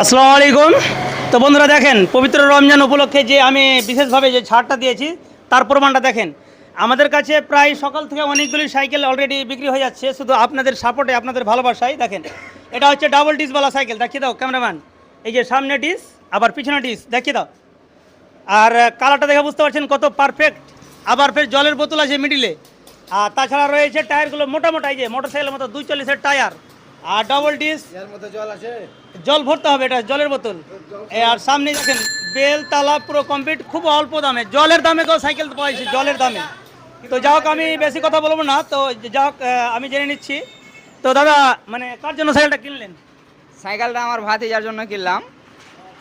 আসসালামু আলাইকুম। তো বন্ধুরা দেখেন, পবিত্র রমজান উপলক্ষে যে আমি বিশেষভাবে যে ছাড়টা দিয়েছি তার প্রমাণটা দেখেন। আমাদের কাছে প্রায় সকাল থেকে অনেকগুলি সাইকেল অলরেডি বিক্রি হয়ে যাচ্ছে, শুধু আপনাদের সাপোর্টে, আপনাদের ভালোবাসায়। দেখেন, এটা হচ্ছে ডাবল ডিসওয়ালা সাইকেল, দেখিয়ে দাও ক্যামেরাম্যান। এই যে সামনে ডিস, আবার পিছনে ডিস, দেখিয়ে দাও। আর কালারটা দেখে বুঝতে পারছেন কত পারফেক্ট। আবার ফের জলের বোতল আছে মিডিলে। আর তাছাড়া রয়েছে টায়ারগুলো মোটা মোটা, এই যে মোটরসাইকেলের মতো 240-এর টায়ার। আর ডবল ডিস, এর মধ্যে জল আছে, জল ভরতে হবে, এটা জলের বোতল। আর সামনে দেখেন বেল তালা পুরো কমপ্লিট, খুব অল্প দামে, জলের দামে কেউ সাইকেল পাইছে, জলের দামে। তো যা হোক, আমি বেশি কথা বলবো না, তো যা হোক আমি জেনে নিচ্ছি। তো দাদা, মানে কার জন্য সাইকেলটা কিনলেন? সাইকেলটা আমার ভাতিজার জন্য কিনলাম।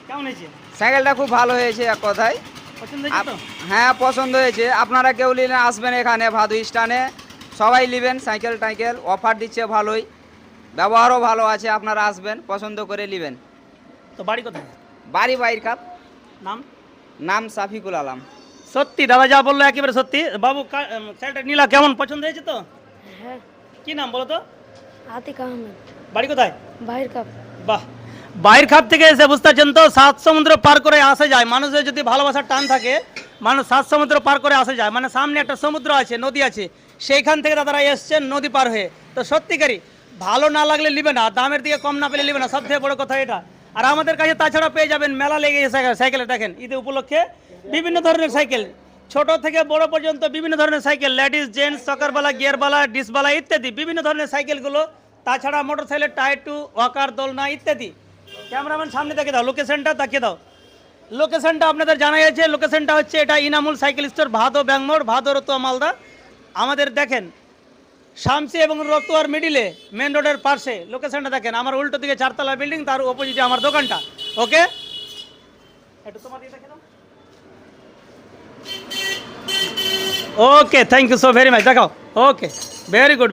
কেমন হয়েছে? সাইকেলটা খুব ভালো হয়েছে এক কথায়। পছন্দ হয়েছে তো? হ্যাঁ, পছন্দ হয়েছে। আপনারা কেউ নিলে আসবেন এখানে ভাদু স্টানে, সবাই নেবেন সাইকেল টাইকেল, অফার দিচ্ছে ভালোই, ব্যবহারও ভালো আছে। আপনারা আসবেন, পছন্দ করে নেবেন। তো বাড়ি কোথায়? বাড়ি বাইর কাপ। নাম? নাম সাফিকুল আলম। সত্যি দাদা যা বললো একেবারে সত্যি। বাবু সাইকেলটা নিলা, কেমন পছন্দ হয়েছে তো? হ্যাঁ। কি নাম বলো তো? আতিক আহমেদ, বাড়ি কোথায়? বাহির কাপ। বাহ, বাইরের খাপ থেকে এসে বুঝতে পারছেন তো, 7 সমুদ্র পার করে আসা যায়। মানুষের যদি ভালোবাসার টান থাকে, মানুষ 7 সমুদ্র পার করে আসা যায়। মানে সামনে একটা সমুদ্র আছে, নদী আছে, সেইখান থেকে দাদারা এসছেন নদী পার হয়ে। তো সত্যিকারই ভালো না লাগলে নিবে না, দামের দিকে কম না পেলে নিবে না, সবথেকে বড় কথা এটা। আর আমাদের কাছে তাছাড়া পেয়ে যাবেন, মেলা লেগে গেছে সাইকেলে। দেখেন ঈদ উপলক্ষে বিভিন্ন ধরনের সাইকেল, ছোট থেকে বড় পর্যন্ত বিভিন্ন ধরনের সাইকেল, লেডিস জেন্টস, চকারবালা, গিয়ারবালা, ডিসবালা ইত্যাদি বিভিন্ন ধরনের সাইকেলগুলো। তাছাড়া মোটরসাইকেলের টায়ার টু, ওয়াকার, দোলনা ইত্যাদি। ক্যামেরাম্যান সামনে দেখে দাও, লোকেশনটা তাকিয়ে দাও। লোকেশনটা আপনাদের জানাই আছে, লোকেশনটা হচ্ছে এটা ইনামুল সাইকেল স্টোর, ভাদো ব্যাংমোড়, ভাদো রতুয়া মালদা। আমাদের দেখেন শামসি এবং রতুয়ার মিডিলে, মেন রোডের পাশে লোকেশনটা দেখেন। আমার উল্টো দিকে 4তলা বিল্ডিং, তার অপোজিটে আমার দোকানটা। ওকে, একটু তোমার দিকে দেখে দাও। Okay, thank you so very much. দেখাও। Okay, very good.